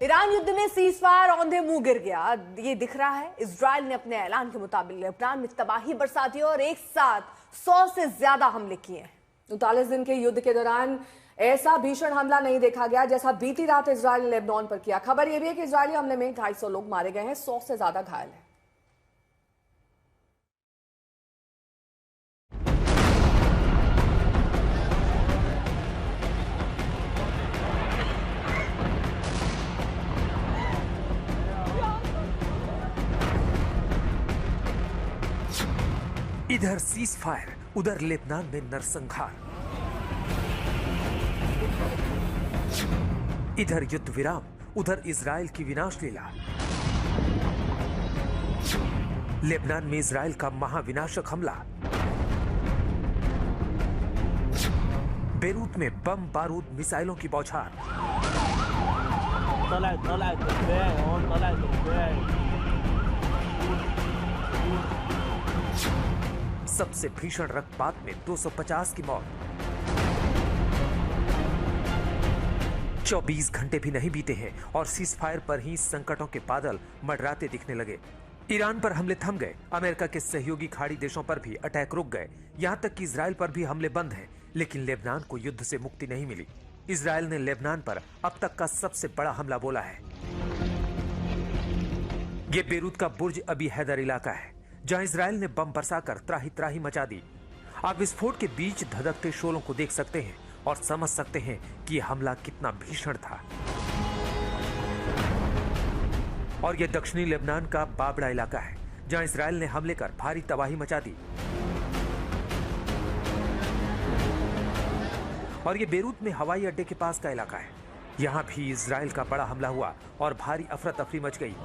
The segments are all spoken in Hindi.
ईरान युद्ध में सीजफायर औंधे मुंह गिर गया, ये दिख रहा है। इजराइल ने अपने ऐलान के मुताबिक लेबनान में तबाही बरसा दी और एक साथ 100 से ज्यादा हमले किए हैं। 39 दिन के युद्ध के दौरान ऐसा भीषण हमला नहीं देखा गया जैसा बीती रात इजराइल ने लेबनान पर किया। खबर यह भी है कि इजरायली हमले में 250 लोग मारे गए हैं, 100 से ज्यादा घायल हैं। इधर सीज फायर, उधर लेबनान में नरसंहार। इधर युद्ध विराम, उधर इजराइल की विनाश लीला। लेबनान में इजराइल का महाविनाशक हमला। बेरूत में बम बारूद मिसाइलों की बौछार। सबसे भीषण रक्तपात में 250 की मौत। 24 घंटे भी नहीं बीते हैं और सीज फायर पर ही संकटों के बादल मंडराते दिखने लगे। ईरान पर हमले थम गए, अमेरिका के सहयोगी खाड़ी देशों पर भी अटैक रुक गए, यहां तक कि इजराइल पर भी हमले बंद हैं। लेकिन लेबनान को युद्ध से मुक्ति नहीं मिली। इजराइल ने लेबनान पर अब तक का सबसे बड़ा हमला बोला है। यह बेरूत का बुर्ज अबी हैदर इलाका है, जहां इजराइल ने बम बरसाकर त्राही त्राही मचा दी। आप विस्फोट के बीच धधकते शोलों को देख सकते हैं और समझ सकते हैं कि यह हमला कितना भीषण था। और यह दक्षिणी लेबनान का बाबड़ा इलाका है, जहां इजराइल ने हमले कर भारी तबाही मचा दी। और यह बेरूत में हवाई अड्डे के पास का इलाका है। यहां भी इजराइल का बड़ा हमला हुआ और भारी अफरा तफरी मच गई।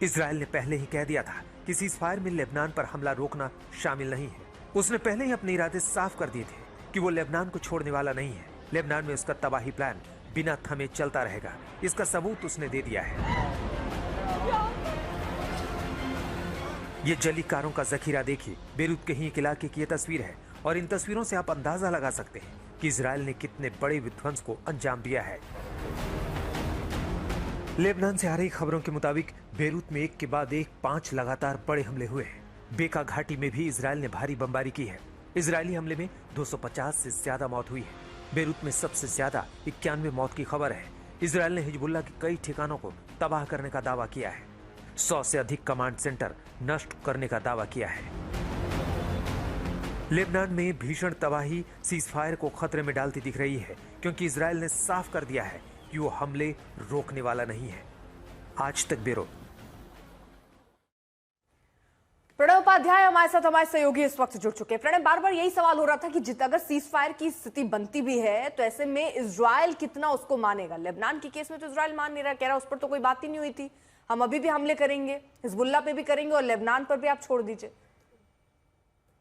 इजराइल ने पहले ही कह दिया था कि सीजफायर में लेबनान पर हमला रोकना शामिल नहीं है। उसने पहले ही अपने इरादे साफ कर दिए थे कि वो लेबनान को छोड़ने वाला नहीं है। लेबनान में उसका तबाही प्लान बिना थमे चलता रहेगा, इसका सबूत उसने दे दिया है। ये जली कारों का जखीरा देखिए। बेरूत के ही एक इलाके की यह तस्वीर है और इन तस्वीरों से आप अंदाजा लगा सकते हैं कि इजराइल ने कितने बड़े विध्वंस को अंजाम दिया है। लेबनान से आ रही खबरों के मुताबिक बेरूत में एक के बाद एक 5 लगातार बड़े हमले हुए हैं। बेका घाटी में भी इजराइल ने भारी बमबारी की है। इजरायली हमले में 250 से ज्यादा मौत हुई है। बेरूत में सबसे ज्यादा 91 मौत की खबर है। इजराइल ने हिजबुल्लाह के कई ठिकानों को तबाह करने का दावा किया है। 100 से अधिक कमांड सेंटर नष्ट करने का दावा किया है। लेबनान में भीषण तबाही सीजफायर को खतरे में डालती दिख रही है, क्योंकि इजराइल ने साफ कर दिया है कि वो हमले रोकने वाला नहीं है। आज तक ब्यूरो। प्रणय उपाध्याय हमारे साथ, हमारे सहयोगी इस वक्त जुड़ चुके हैं। प्रणय, बार बार यही सवाल हो रहा था कि अगर सीज फायर की स्थिति बनती भी है तो ऐसे में इजराइल कितना उसको मानेगा। लेबनान के केस में तो इजराइल मान नहीं रहा, कह रहा उस पर तो कोई बात ही नहीं हुई थी, हम अभी भी हमले करेंगे, हिजबुल्लाह पे भी करेंगे और लेबनान पर भी आप छोड़ दीजिए।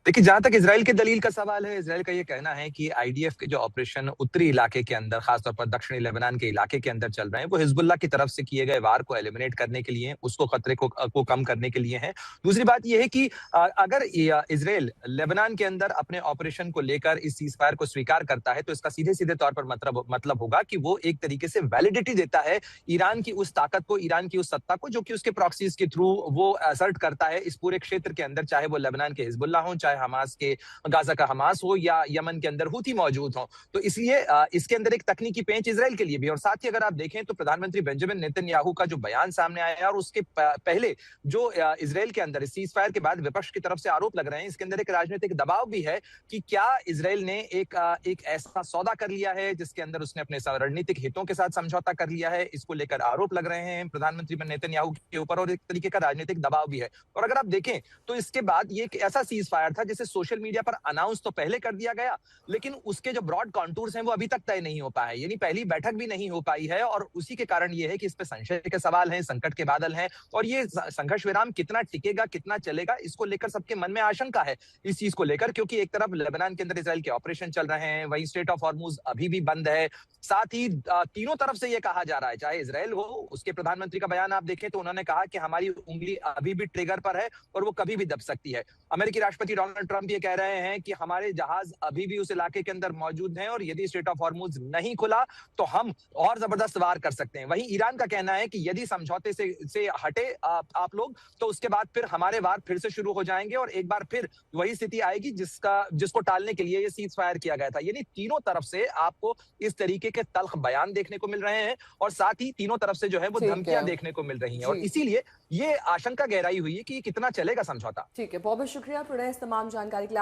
देखिए, जहां तक इजराइल के दलील का सवाल है, इजराइल का ये कहना है कि आईडीएफ के जो ऑपरेशन उत्तरी इलाके के अंदर, खासतौर पर दक्षिणी लेबनान के इलाके के अंदर चल रहे हैं, वो हिजबुल्लाह की तरफ से किए गए वार को एलिमिनेट करने के लिए, उसको खतरे को कम करने के लिए है। दूसरी बात ये है कि अगर इजराइल लेबनान के अंदर अपने ऑपरेशन को लेकर इस सीज फायर को स्वीकार करता है, तो इसका सीधे सीधे तौर पर मतलब होगा कि वो एक तरीके से वैलिडिटी देता है ईरान की उस ताकत को, ईरान की उस सत्ता को, जो कि उसके प्रॉक्सीज के थ्रू वो असर्ट करता है इस पूरे क्षेत्र के अंदर, चाहे वो लेबनान के हिजबुल्लाह हो, चाहे हमास के गाजा का हमास हो, या यमन के अंदर हुती मौजूद हो। तो इसलिए इसके अंदर एक तकनीकी पेंच इजराइल के लिए भी। और साथ ही अगर आप देखें तो प्रधानमंत्री बेंजामिन नेतन्याहू का जो बयान सामने आया और उसके पहले जो इजराइल के अंदर सीज फायर के बाद विपक्ष की तरफ से आरोप लग रहे हैं, इसके अंदर एक राजनीतिक दबाव भी है कि क्या इजराइल ने एक ऐसा सौदा कर लिया है जिसके अंदर उसने अपने रणनीतिक हितों के साथ समझौता कर लिया है। इसको लेकर आरोप लग रहे हैं प्रधानमंत्री नेतन्याहू के ऊपर और एक तरीके का राजनीतिक दबाव भी है। और अगर आप देखें तो इसके बाद ये एक ऐसा सीज फायर था जिसे सोशल मीडिया पर अनाउंस तो पहले कर दिया गया, लेकिन उसके जो ब्रॉड कॉन्टूर्स हैं वो अभी तक तय नहीं हो पाए, यानी पहली बैठक भी नहीं हो पाई है। और उसी के कारण ये है कि इस पे संशय के सवाल हैं, संकट के बादल हैं, और ये संघर्ष विराम कितना टिकेगा, कितना चलेगा, इसको लेकर सबके मन में आशंका है इस चीज को लेकर। क्योंकि एक तरफ लेबनान के अंदर इजराइल के ऑपरेशन चल रहे हैं, वहीं स्ट्रेट ऑफ हॉर्मुज अभी भी बंद है। साथ ही तीनों तरफ से ये कहा जा रहा है, चाहे इजराइल हो, उसके प्रधानमंत्री का बयान आप देखें तो उन्होंने कहा कि हमारी उंगली अभी भी ट्रिगर पर है और वो कभी भी दब सकती है। अमेरिकी राष्ट्रपति डोनाल्ड डोनाल्ड ट्रंप ये कह रहे हैं कि हमारे जहाज अभी भी उस इलाके के अंदर मौजूद हैं और यदि स्ट्रेट ऑफ हॉर्मुज नहीं खुला तो हम और जबरदस्त वार कर सकते हैं। वहीं ईरान का कहना है कि यदि समझौते से हटे आप लोग तो उसके बाद फिर हमारे वार फिर से शुरू हो जाएंगे और एक बार फिर वही स्थिति आएगी जिसको टालने के लिए ये सीज फायर किया गया था। यानी तीनों तरफ से आपको इस तरीके के तल्ख बयान देखने को मिल रहे हैं और साथ ही तीनों तरफ से जो है वो धमकियां देखने को मिल रही हैं और इसीलिए ये आशंका गहराई हुई है कि कितना चलेगा समझौता। ठीक है, बहुत बहुत शुक्रिया प्रणय इस तमाम जानकारी के लिए।